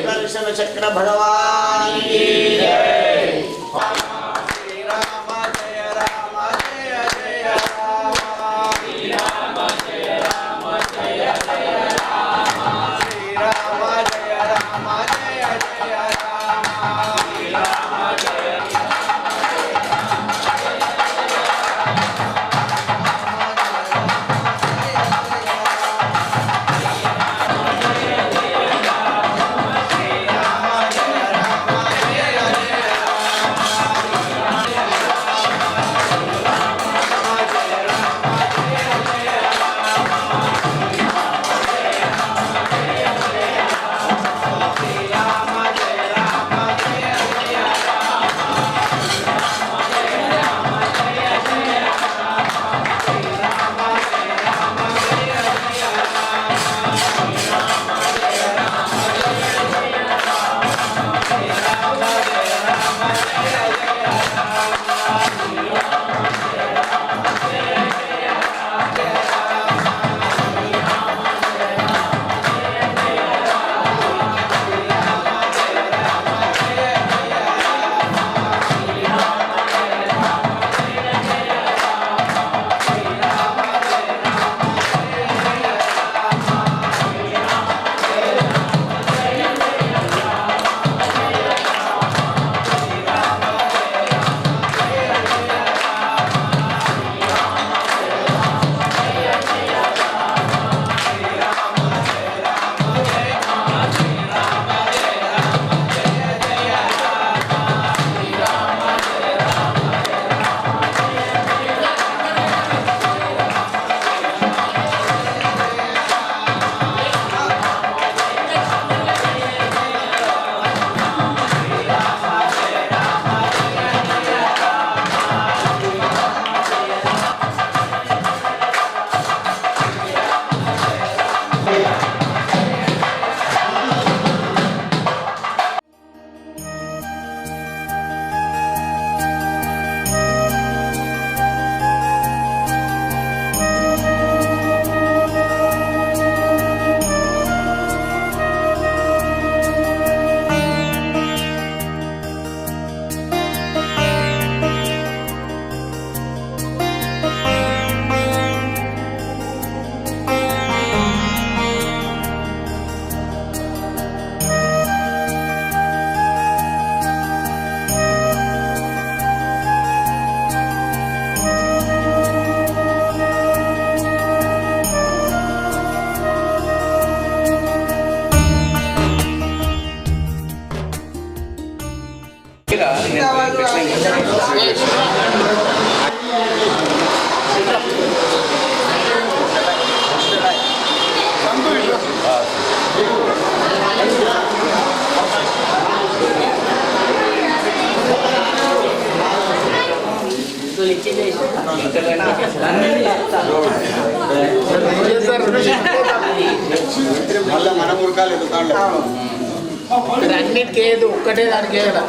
दर्शन चक्र भगवान की जय। श्री राम जय राम जय जय राम। श्री राम जय राम जय जय राम। श्री राम जय राम जय जय राम। श्री राम जय మనం ఉరకాలి అన్నిటికీ ఏదో ఒక్కటే దానికి ఏదా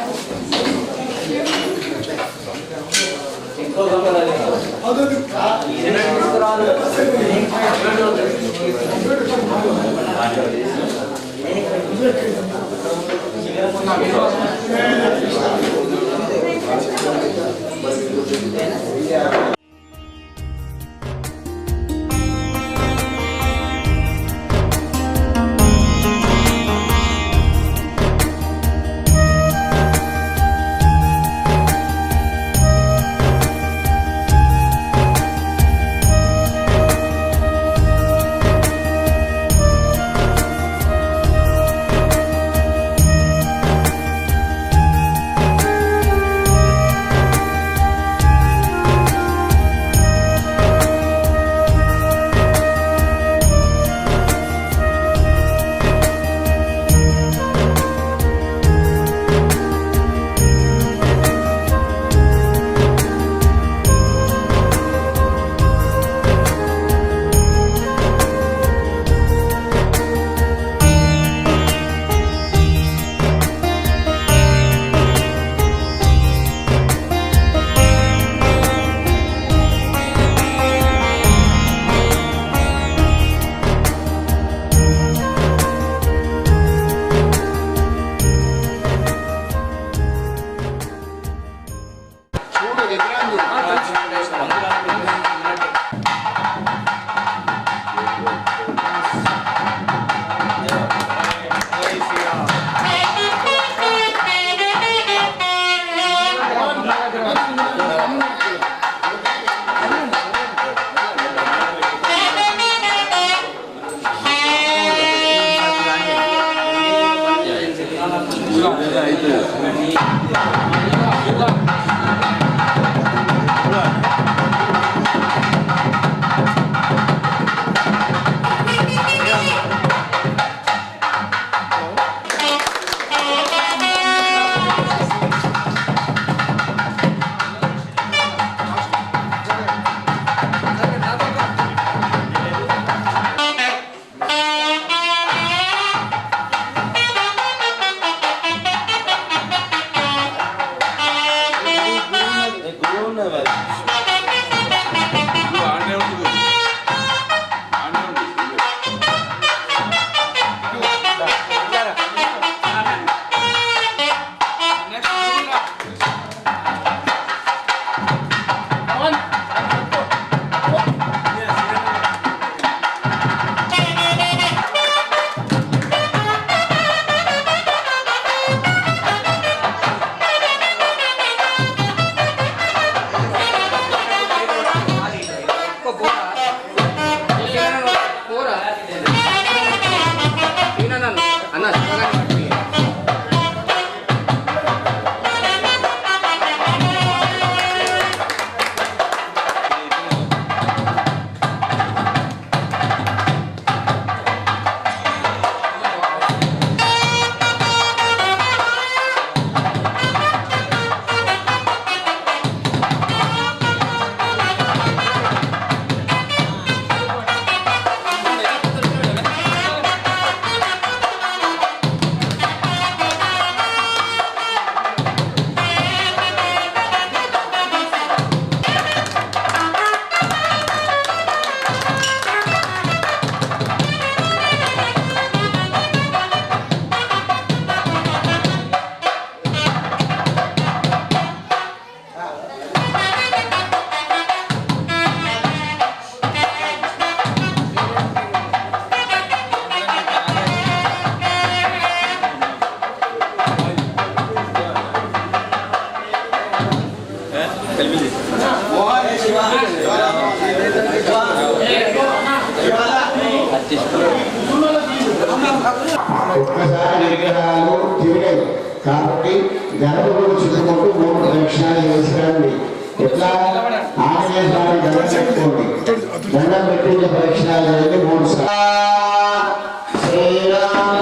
ఒక్కసారి విగ్రహాలు తిరిగాయి కాబట్టి గర్భగుడు చుట్టుకుంటూ 3 ప్రదక్షిణాలు వేసిరండి. ఎట్లా ఆంజనేయ స్వామి దండం పెట్టుకోండి. దండం పెట్టి ప్రదక్షిణాలు చేయండి 3 సార్లు. Srirama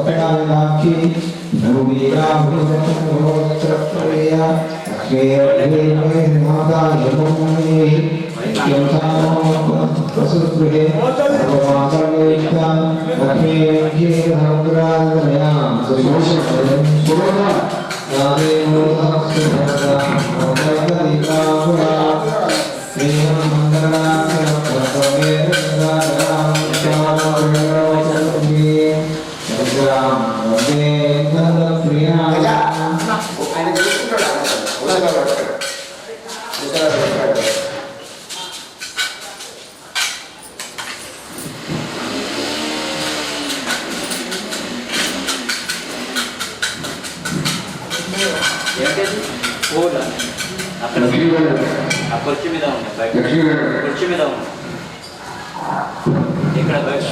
Terima kasih. ఆయన తీసుకుంటాడు ఉదగా పడతాడు అక్కడ ఆ కుర్చీ మీద ఉన్నాయి బయట కుర్చీ మీద ఉన్నాయి ఇక్కడ బయట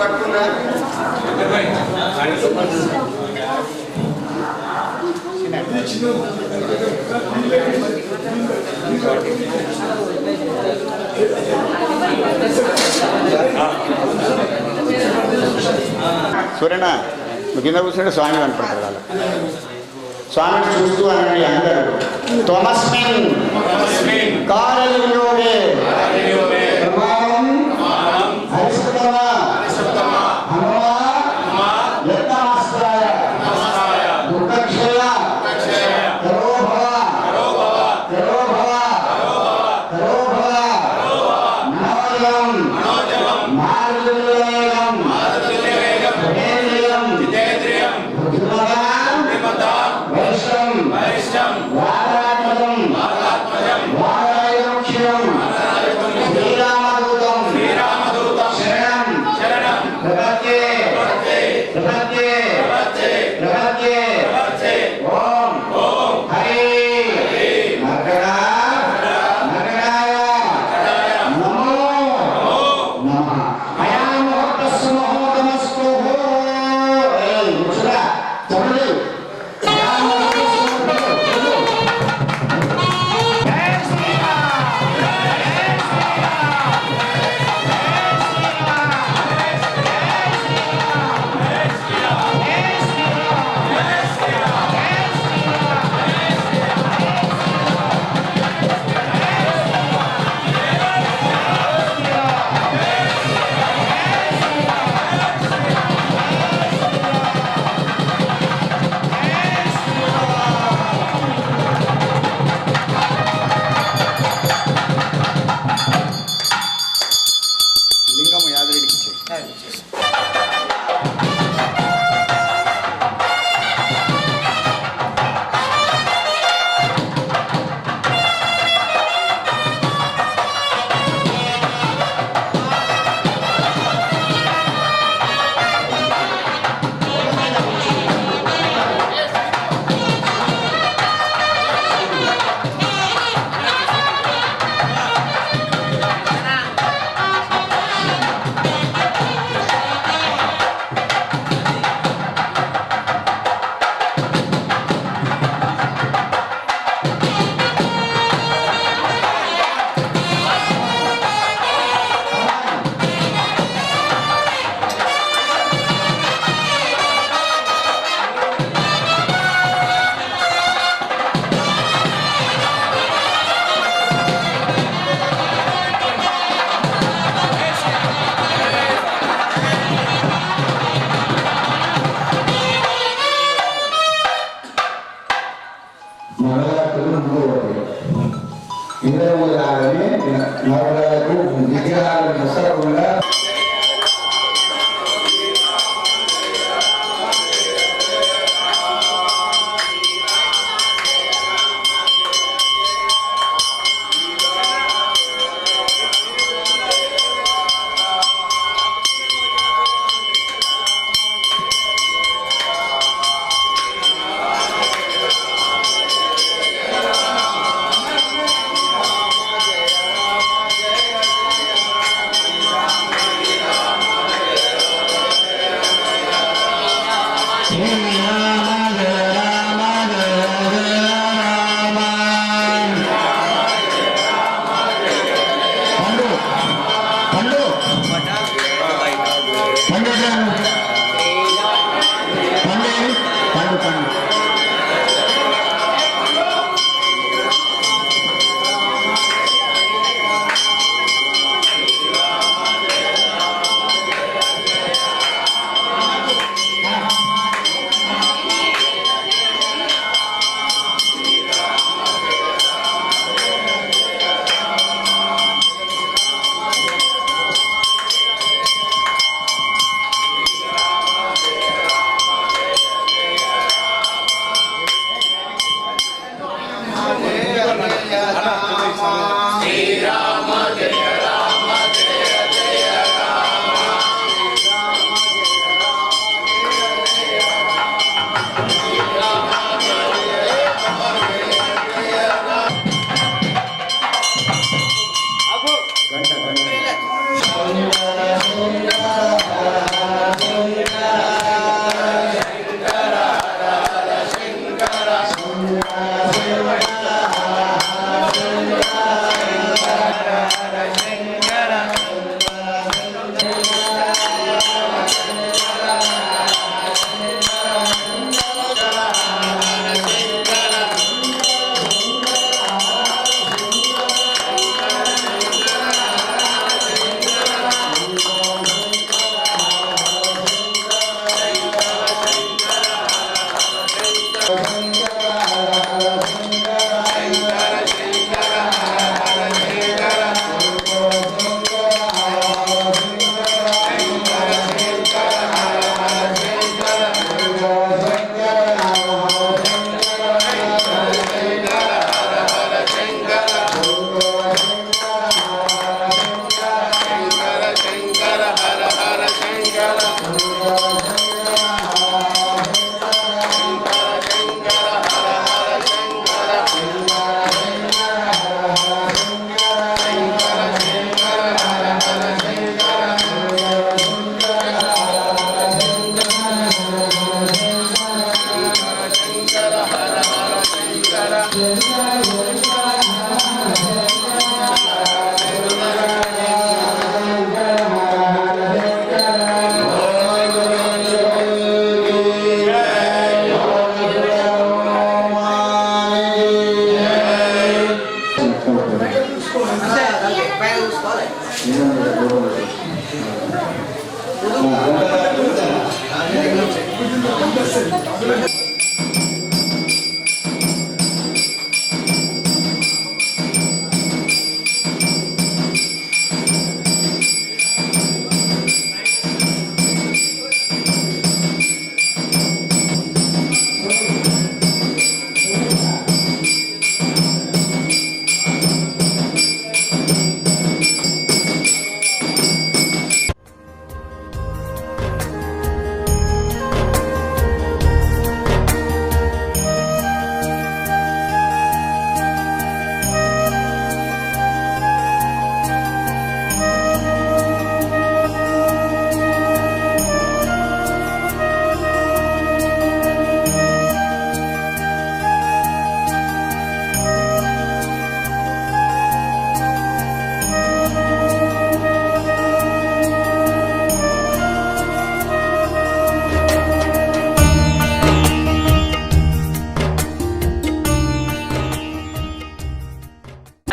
పట్టుకున్నా సూర్యనా నువ్వు కింద కూర్చుంటే స్వామి కనపడతారు వాళ్ళు స్వామిని చూస్తూ అనండి అందరూ త్వమస్మిన్ కారయోగే ప్రమాణం హరిసత్తమ హనుమా యత్నమాస్త్రాయ దుఃఖక్షయ కరోభవ మనోజం మార్గం లింగము యాదరెడ్డికి ఇచ్చేయి. ఇంద్రము రాగానే నవరాలకు విగ్రహాలు నసరకుండా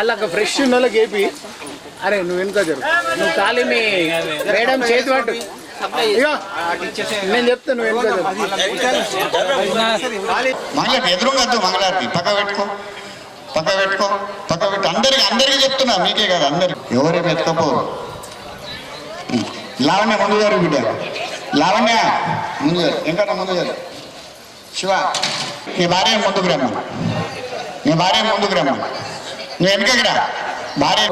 అలా ఫ్రెష్ ఉన్నోళ్ళకి ఏపి. అరే నువ్వు వెనుక జరుగు, నువ్వు ఖాళీ మీ మేడం చేతి పట్టు. ఇగో నేను చెప్తా, నువ్వు వెనుక జరుగు. మంగళ ఎదురుగద్దు, మంగళారతి పక్క పెట్టుకో, పక్క పెట్టుకో, పక్క పెట్టు. అందరికి చెప్తున్నా, మీకే కదా అందరికి. ఎవరే పెట్టుకోపో. లావణ్య ముందు గారు బిడ్డ, లావణ్య ముందు గారు, ఇంకా ముందు గారు. శివ నీ భార్య ముందుకు రమ్మ, నీ భార్య ముందుకు రమ్మ. నువ్వు వెనుకరా భార్య.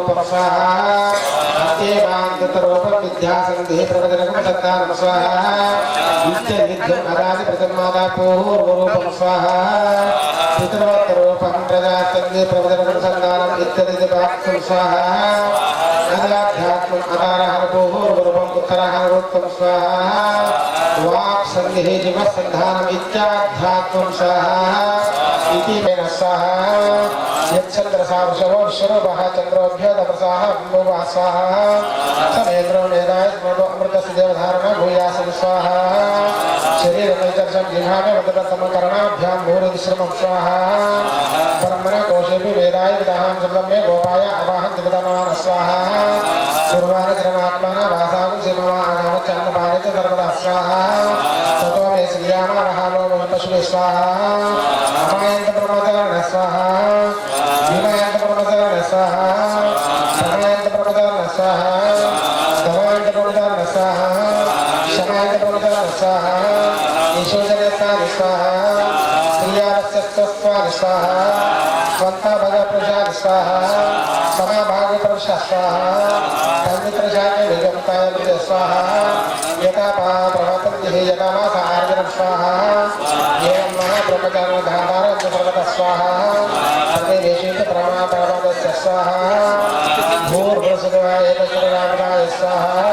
चंद्रोभ्य तपसाह स्वाहा समेन्द्रो वेदाय अमृत देवधारण भूयास स्वाहा शरीर में चर्चम जिह्वा में वदतम करणाभ्यां भूरिश्रम स्वाहा ब्रह्मण कोशे भी वेदाय विदाहं शब्दम में गोपाय अवाहन दिवदानवान स्वाहा गुरुवार क्रमात्मना वासागु सिमवा आगम चन्न पारित सर्वदा स्वाहा ततो मे श्रीयाम रहालो पशु स्वाहा अमायंत प्रमदन स्वाहा विमयंत प्रमदन स्वाहा समयंत प्रमदन स्वाहा दमयंत प्रमदन स्वाहा शमयंत प्रमदन स्वाहा ईशोजनता स्वाहा प्रियावस्यत्वा स्वाहा स्वंता भग प्रजा स्वाहा समा भाग प्रजा स्वाहा तन्मित्र जाने विगमताय प्रजा स्वाहा यथा पा प्रवतन्ति यथा मा सार्जन स्वाहा एवं महा ब्रह्मचार्य धातार सर्वदा स्वाहा सर्वे देशेष प्रमा प्रवदस्य स्वाहा भूर्भुवस्सुदेवाय तस्सर्वरामदाय स्वाहा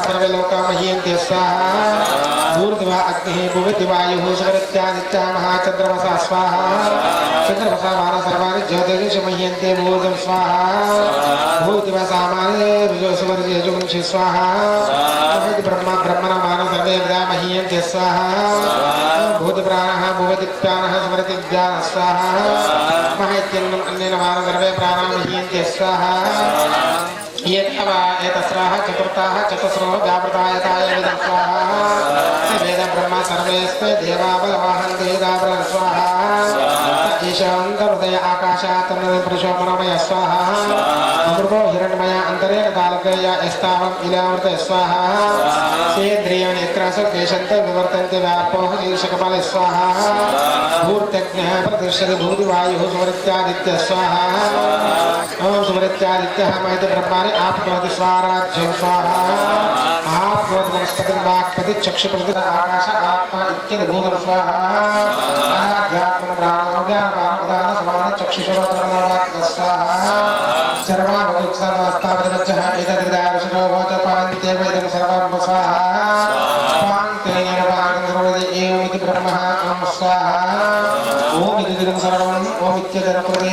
सर्वे लोका मह्यन्ते स्वाहा ऊर्ध्वा अग्निः भुवति वायुः सुवृत्यादित्या महाचन्द्रमसा स्वाहा चन्द्रमसा मान सर्वाणि ज्योतिषि मह्यन्ते भूतं स्वाहा भूतिवा सामान्ये सुवर्यजुंषि स्वाहा भूति ब्रह्मा ब्रह्मणा मान सर्वे विदा मह्यन्ते स्वाहा भूति प्राणः भुवति प्राणः स्मृति ज्ञान स्वाहा महत्यन्नम् अन्नेन मान सर्वे प्राणा मह्यन्ते स्वाहा एतस्राः चतुर्थाः चतुस्रो व्यावृतायताय वेदं स्वाहा वेद ब्रह्म सर्वेस्ते देवा बलवाहन्ते दाब्रं स्वाहा ईशान्तहृदय आकाशात् पुरुषो मनोमय स्वाहा अमृतो हिरण्मय अन्तरेण तालकया यस्तावम् इलामृत स्वाहा सेन्द्रिय नेत्रासु केशन्ते विवर्तन्ते व्यापोः शीर्षकपाल स्वाहा भूर्त्यग्नः प्रदृश्यते भूतिवायुः सुवृत्यादित्य स्वाहा ॐ सुवृत्यादित्यः महति ब्रह्माणि आपनोति स्वाराज्यं स्वाहा आपनोति वनस्पतिं वाक्पति चक्षुपति आकाश आत्मा इत्येतत् भूतं स्वाहा आध्यात्मं प्राणोज्ञानपानोदान समान चक्षुषोत्रमवाक् स्वाहा सर्वावुत्सर्वस्तावदच्चः एतद्विदारुषो वोचपान्त्येव इदं सर्वं स्वाहा पान्तेन पाकं सर्वदि एवमिति ब्रह्मः ॐ स्वाहा ॐ इति इदं सर्वम् ॐ इत्यजनकृते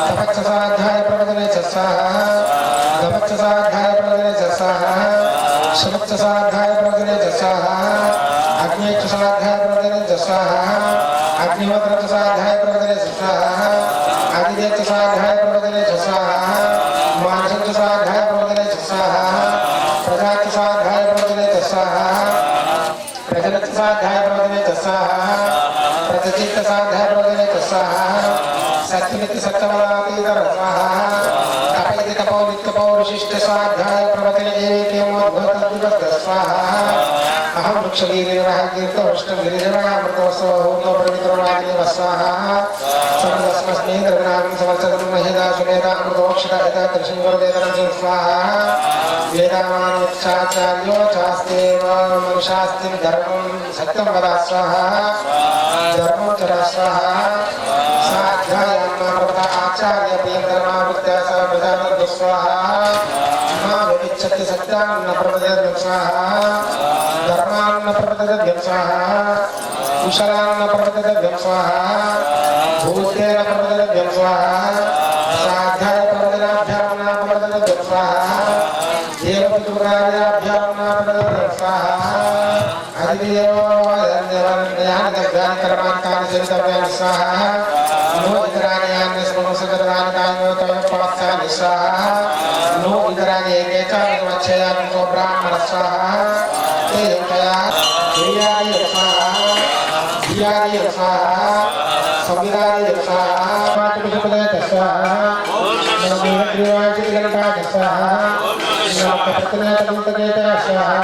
तपच्चसाध्याय प्रवदने च स्वाहा दमच्चसाध्याय प्रवदने च स्वाहा शमच्चसाध्याय प्रवदने च स्वाहा अग्नेच्चसाध्याय प्रवदने च स्वाहा अग्निहोत्रच्चसाध्याय प्रवदने च स्वाहा अग्निदेच्चसाध्याय प्रवदने च स्वाहा मानसच्चसाध्याय प्रवदने च स्वाहा प्रजनत स्वाध्याय प्रवदने च स्वाहा प्रतिचित्त स्वाध्याय प्रवदने च स्वाहा सत्यमिति सत्यवदातीतर स्वाहा तपयति तपो नित्यपो विशिष्ट स्वाध्याय प्रवदने एकेमोद्भवतद्विवस्त स्वाहा अहं वृक्षवीर्यः कीर्तवृष्टगिरिजनामृतवस्वभूतो पवित्रवादिनेव स्वाहा समदस्मस्मै द्रविणागं समर्चकं महिदा सुमेधा अमृतोक्षता यथा त्रिशङ्कुरवेदनं स्वाहा वेदामानोच्चाचार्यो चास्तेव मनुषास्तिं धर्मं सत्यं वदा स्वाहा धर्मं चरा स्वाहा साध्यायान्माप्रभा आचार्य प्रियधर्मावृत्या स प्रजातर्द स्वाहा मा विविच्छति सत्यान्न प्रपदयद्यं स्वाहा धर्मान्न प्रपदयद्यं स्वाहा कुशलान्न प्रपदयद्यं स्वाहा भूतेन प्रपदयद्यं स्वाहा साध्याय प्रपदनाभ्याम्ना प्रपदयद्यं स्वाहा देवपितुरार्याभ्यां प्रपदयद्यं स्वाहा अधिदेवो ज्ञानकर्मान्तानि चरितव्यानि स्वाहा नो इतराणि स्मृसगदानि पात्सानि स्वाहा नो इतराणि एकेचामच्छयामि सो ब्राह्मण स्वाहा ते यया धियाय स्वाहा धियाय स्वाहा संविदाय स्वाहा पाठविषपदय स्वाहा नमो ग्रीवाचिगणकाय स्वाहा नमो पत्नयतमन्तके स्वाहा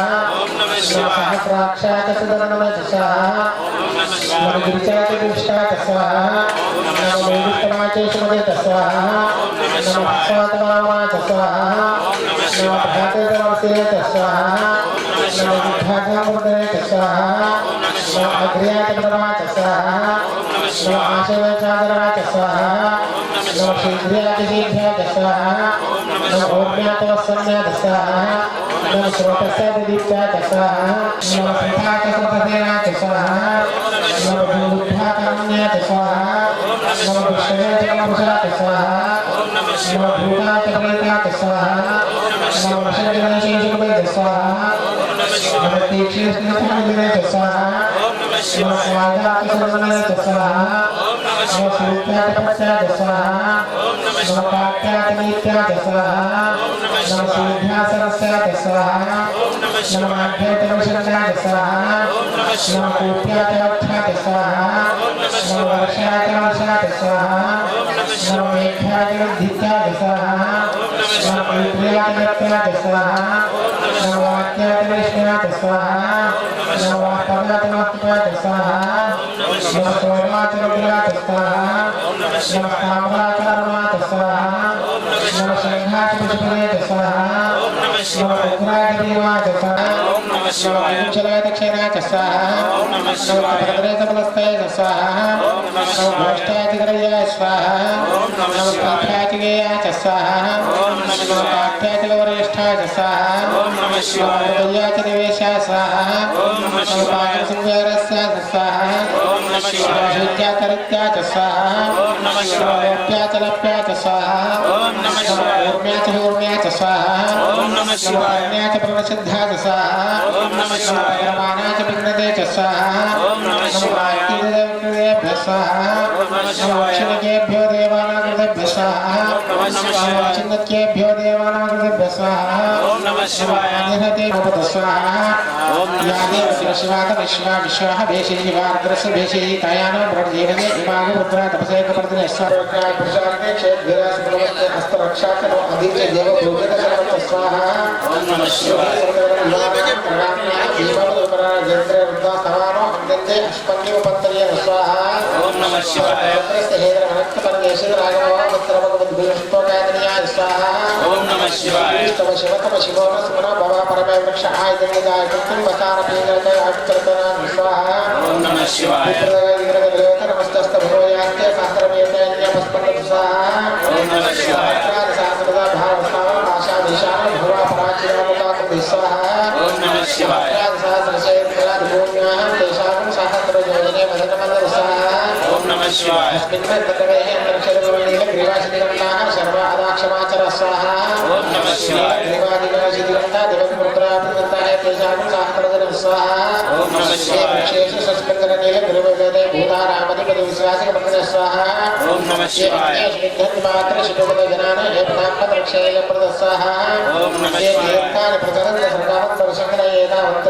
नमो सहस्राक्षाकसुदर्णमय स्वाहा नमो गिरिचाचतुष्टाय स्वाहा नमो वैदिकमाचेशमय स्वाहा नमो स्वातमामाय स्वाहा नमो भातेतमस्ते स्वाहा नमो विद्धाकामृतये स्वाहा नमो अग्र्याचतमाय स्वाहा नमो आशयचादराय स्वाहा नमो शीघ्र्याचशीघ्राय स्वाहा नमो ओज्ञातवत्सन्याय स्वाहा नमो श्रोतस्यादिदीप्ताय स्वाहा नमो संताकसपदेनाय स्वाहा नमो बुद्धाकाम्याय स्वाहा नमो विष्णुजनपुरुषाय स्वाहा नमो भूताचप्रेताय स्वाहा नमो वशजनशेषुपदे स्वाहा नमो तीक्ष्णस्निग्धाय स्वाहा नमो स्वागात्मसर्वनाय स्वाहा नमो सूक्त्यापत्याय स्वाहा नमो कात्यातनीत्याय स्वाहा नमो सूध्यासरस्याय स्वाहा नमो आध्यात्मशरणाय स्वाहा नमो कूप्यातवक्षाय स्वाहा नमो वर्षातवर्षाय स्वाहा नमो मेघ्यातवद्धित्याय स्वाहा नमो प्रियातवत्याय स्वाहा नमो वाक्यातविष्णाय स्वाहा नमो वाक्पदातमत्याय स्वाहा नमो सोमाचरग्राय स्वाहा नमो ताम्राकर्माय स्वाहा नमो शङ्खाचपुष्पदे स्वाहा नमो उग्रादेवाय स्वाहा नमो कुञ्चलादक्षिणाय स्वाहा नमो भद्रेतमस्तये स्वाहा नमो भ्रष्टाचिकरयाय स्वाहा नमो पाठ्याचिकेयाय स्वाहा नमो पाठ्याचिकवरिष्ठाय स्वाहा नमो उदयाचनिवेशाय स्वाहा नमो पाकसंहारस्याय स्वाहा नमो शित्यातरित्याय स्वाहा नमो लोप्याचलप्याय स्वाहा नमो ऊर्म्याच स्वाहा नमो कन्याच प्रवसिद्धाय स्वाहा नमो परमानाच पिण्डते च स्वाहा नमो वाक्यदेवेभ्यः स्वाहा नमो क्षणकेभ्यो देवानाकृतेभ्यः स्वाहा नमो चिन्नकेभ्यो देवानाकृतेभ्यः स्वाहा नमो शिवाय स्वाहा यादेव शिवाद विश्वा विश्वाः भेषेहि वार्द्रस्य भेषेहि कायानो ब्रह्मजीवने इमागो रुद्रा तपसेकपर्दने स्वाहा पुरुषार्थे क्षेद्भिरास्मृतमस्ते हस्तरक्षाकरो अधीचे देवभूतकर्मणो स्वाहा नमः शिवाय जंत्रे रुद्रा सवानो अंदन्ते अष्पन्निमपत्तये स्वाहा नमः शिवाय हेद्र भक्तपरदेशे राघवः मित्रभगवद्भूषितोकायतनीयाय स्वाहा नमः शिवाय तव शिवतम शिवोन सुमनो भव परमे वृक्ष आयतनिदाय कृतिं वचार पीनकय अक्षरतना स्वाहा नमः शिवाय नमस्तस्त भवयास्ते शास्त्रमेतन्यमस्पन्न स्वाहा नमः शिवाय शास्त्रदा भावस्ताव आशा दिशान भवा पराचिरामता स्वाहा नमः शिवाय सहस्रशेत्राद भूम्याः तेषां सहस्रयोजने वदनमन्द स्वाहा नमः शिवाय अस्मिन् तत्तवेः अंतरक्षरवर्णील ग्रीवाशिदिगन्धाः सर्वादाक्षमाचर स्वाहा नमः शिवाय ग्रीवादिगणशिदिगन्धा दिवसपुत्राभिगन्धाः तेषां सहस्रजन स्वाहा नमः शिवाय विशेष सस्कन्दनील गुरुवेदे भूतारामधिपति विश्वासिकपत्न स्वाहा नमः शिवाय स्निग्धन्मात्र शिवपदजनान एपदापदरक्षेय प्रद स्वाहा नमः शिवाय प्रचरन्त सर्वावत्तरशङ्करयेतावन्त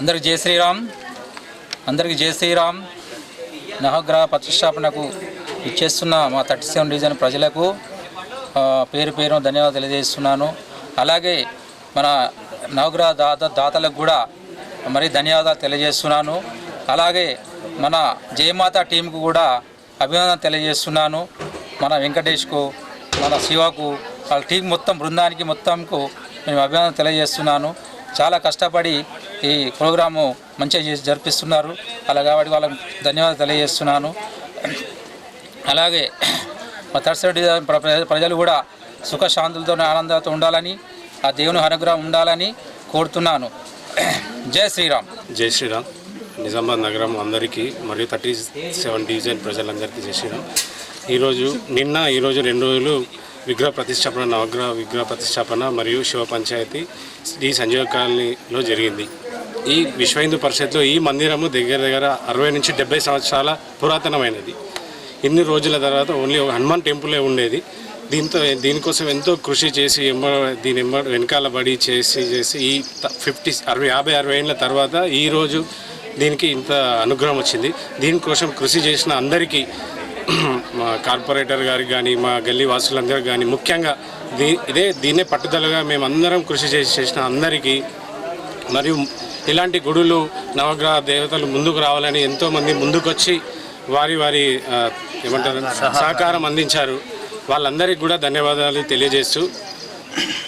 అందరికి జై శ్రీరామ్. అందరికి జై శ్రీరామ్. నవగ్రహ ప్రతిష్టాపనకు ఇచ్చేస్తున్న మా 37 డివిజన్ ప్రజలకు పేరు పేరు ధన్యవాదాలు తెలియజేస్తున్నాను. అలాగే మన నవగ్రహ దాతలకు కూడా మరి ధన్యవాదాలు తెలియజేస్తున్నాను. అలాగే మన జయమాత టీంకు కూడా అభినందన తెలియజేస్తున్నాను. మన వెంకటేష్కు, మన శివకు, వాళ్ళ టీం మొత్తం బృందానికి మొత్తంకు నేను అభినందన తెలియజేస్తున్నాను. చాలా కష్టపడి ఈ ప్రోగ్రాము మంచిగా చేసి జరిపిస్తున్నారు. అలా కాబట్టి వాళ్ళకి ధన్యవాదాలు తెలియజేస్తున్నాను. అలాగే మా 37 ప్రజలు కూడా సుఖశాంతులతో ఆనందంతో ఉండాలని, ఆ దేవుని అనుగ్రహం ఉండాలని కోరుతున్నాను. జై శ్రీరామ్. జై శ్రీరామ్. నిజామాబాద్ నగరం అందరికీ మరియు 37 డివిజన్ ప్రజలందరికీ జై శ్రీరామ్. ఈరోజు 2 రోజులు విగ్రహ ప్రతిష్టాపన, నవగ్రహ విగ్రహ ప్రతిష్టాపన మరియు శివ పంచాయతీ ఈ సంజీవ కాలనీలో జరిగింది. ఈ విశ్వ హిందూ పరిషత్లో ఈ మందిరము దగ్గర 60 నుంచి 70 సంవత్సరాల పురాతనమైనది. ఇన్ని రోజుల తర్వాత ఓన్లీ ఒక హనుమాన్ టెంపులే ఉండేది. దీనికోసం ఎంతో కృషి చేసి దీని వెనకాల బడి చేసి ఈ 50-60 ఏళ్ళ తర్వాత ఈరోజు దీనికి ఇంత అనుగ్రహం వచ్చింది. దీనికోసం కృషి చేసిన అందరికీ, మా కార్పొరేటర్ గారికి కానీ, మా గల్లీ వాసులందరికీ కానీ, ముఖ్యంగా దీన్నే పట్టుదలగా మేమందరం కృషి చేసిన అందరికీ, మరియు ఇలాంటి గుడులు నవగ్రహ దేవతలు ముందుకు రావాలని ఎంతోమంది ముందుకొచ్చి వారి ఏమంటారు సహకారం అందించారు. వాళ్ళందరికీ కూడా ధన్యవాదాలు తెలియజేస్తూ,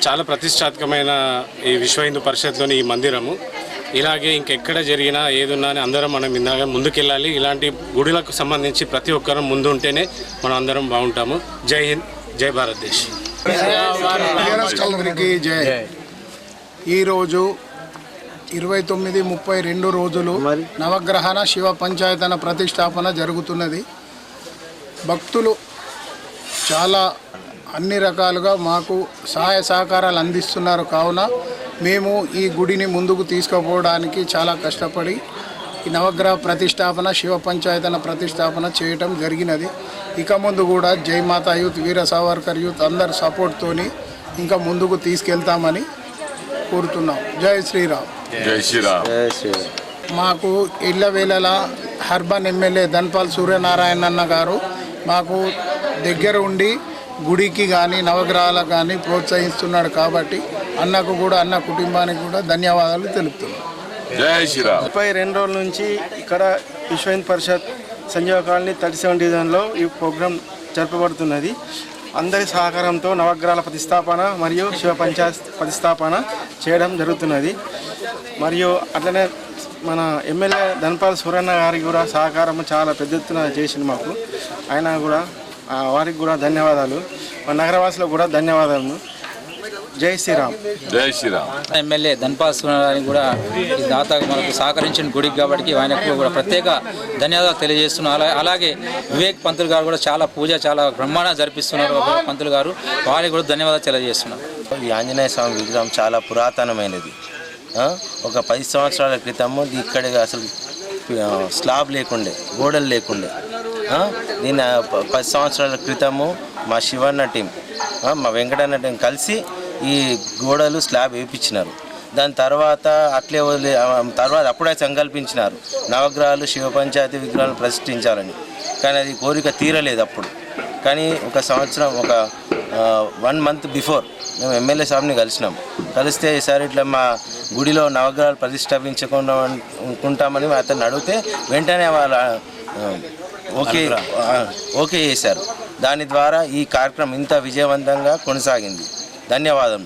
చాలా ప్రతిష్టాత్మకమైన ఈ విశ్వ హిందూ పరిషత్లోని ఈ మందిరము ఇలాగే ఇంకెక్కడ జరిగినా ఏదున్నా అందరం మనం ఇందాక ముందుకెళ్ళాలి. ఇలాంటి గుడులకు సంబంధించి ప్రతి ఒక్కరం ముందు ఉంటేనే మనం అందరం బాగుంటాము. జై హింద్, జై భారతదేశ్. ఈరోజు 29-32 రోజులు నవగ్రహణ శివ పంచాయతన ప్రతిష్టాపన జరుగుతున్నది. భక్తులు చాలా అన్ని రకాలుగా మాకు సహాయ సహకారాలు అందిస్తున్నారు. కావున మేము ఈ గుడిని ముందుకు తీసుకుపోవడానికి చాలా కష్టపడి ఈ నవగ్రహ ప్రతిష్టాపన శివ పంచాయతన ప్రతిష్టాపన చేయటం జరిగినది. ఇక ముందు కూడా జయమాత యూత్, వీర సావర్కర్ యూత్ అందరి సపోర్ట్తోని ఇంకా ముందుకు తీసుకెళ్తామని కోరుతున్నాం. జై శ్రీరామ్. జై శ్రీరామ్. మాకు ఇళ్ల వేళలా హర్బన్ ఎమ్మెల్యే ధన్పాల్ సూర్యనారాయణ అన్న గారు మాకు దగ్గర ఉండి గుడికి కానీ నవగ్రహాలకు కానీ ప్రోత్సహిస్తున్నాడు. కాబట్టి అన్నకు కూడా, అన్న కుటుంబానికి కూడా ధన్యవాదాలు తెలుపుతున్నాం. జై శ్రీరామ్. 32 రోజుల నుంచి ఇక్కడ విశ్వ హిందూ పరిషత్ సంజీవ కాలనీ 37 డివిజన్లో ఈ ప్రోగ్రాం జరపబడుతున్నది. అందరి సహకారంతో నవగ్రహాల ప్రతిష్టాపన మరియు శివ పంచాయత్ ప్రతిష్టాపన చేయడం జరుగుతున్నది. మరియు అట్లనే మన ఎమ్మెల్యే ధన్పాల్ సూరన్న గారికి కూడా సహకారం చాలా పెద్ద ఎత్తున చేసింది మాకు. ఆయన కూడా వారికి కూడా ధన్యవాదాలు. మా నగరవాసులకు కూడా ధన్యవాదాలు. జై శ్రీరామ్. జై శ్రీరామ్. ఎమ్మెల్యే ధన్పాల్ సూరన్న కూడా ఈ దాత మనకు సహకరించిన గుడికి కాబట్టి ఆయనకు కూడా ప్రత్యేక ధన్యవాదాలు తెలియజేస్తున్నారు. అలాగే వివేక్ పంతులు గారు కూడా చాలా చాలా బ్రహ్మాండంగా జరిపిస్తున్నారు. పంతులు గారు వారికి కూడా ధన్యవాదాలు తెలియజేస్తున్నారు. ఈ ఆంజనేయ స్వామి విగ్రహం చాలా పురాతనమైనది. ఒక 10 సంవత్సరాల క్రితము ఇక్కడ అసలు స్లాబ్ లేకుండే, గోడలు లేకుండే. దీన్ని 10 సంవత్సరాల క్రితము మా శివన్న టీం, మా వెంకటన్న టీం కలిసి ఈ గోడలు స్లాబ్ వేయించినారు. దాని తర్వాత అప్పుడే సంకల్పించినారు నవగ్రహాలు శివ పంచాయతీ విగ్రహాలు ప్రతిష్ఠించాలని. కానీ అది కోరిక తీరలేదు అప్పుడు. కానీ ఒక సంవత్సరం, ఒక 1 మంత్ బిఫోర్ మేము ఎమ్మెల్యే సాబ్ని కలిస్తే ఈసారి ఇట్లా మా గుడిలో నవగ్రహాలు ప్రతిష్ఠాపించకుండా అనుకుంటామని అతన్ని అడిగితే వెంటనే వాళ్ళు ఓకే చేశారు. దాని ద్వారా ఈ కార్యక్రమం ఇంత విజయవంతంగా కొనసాగింది. ధన్యవాదం.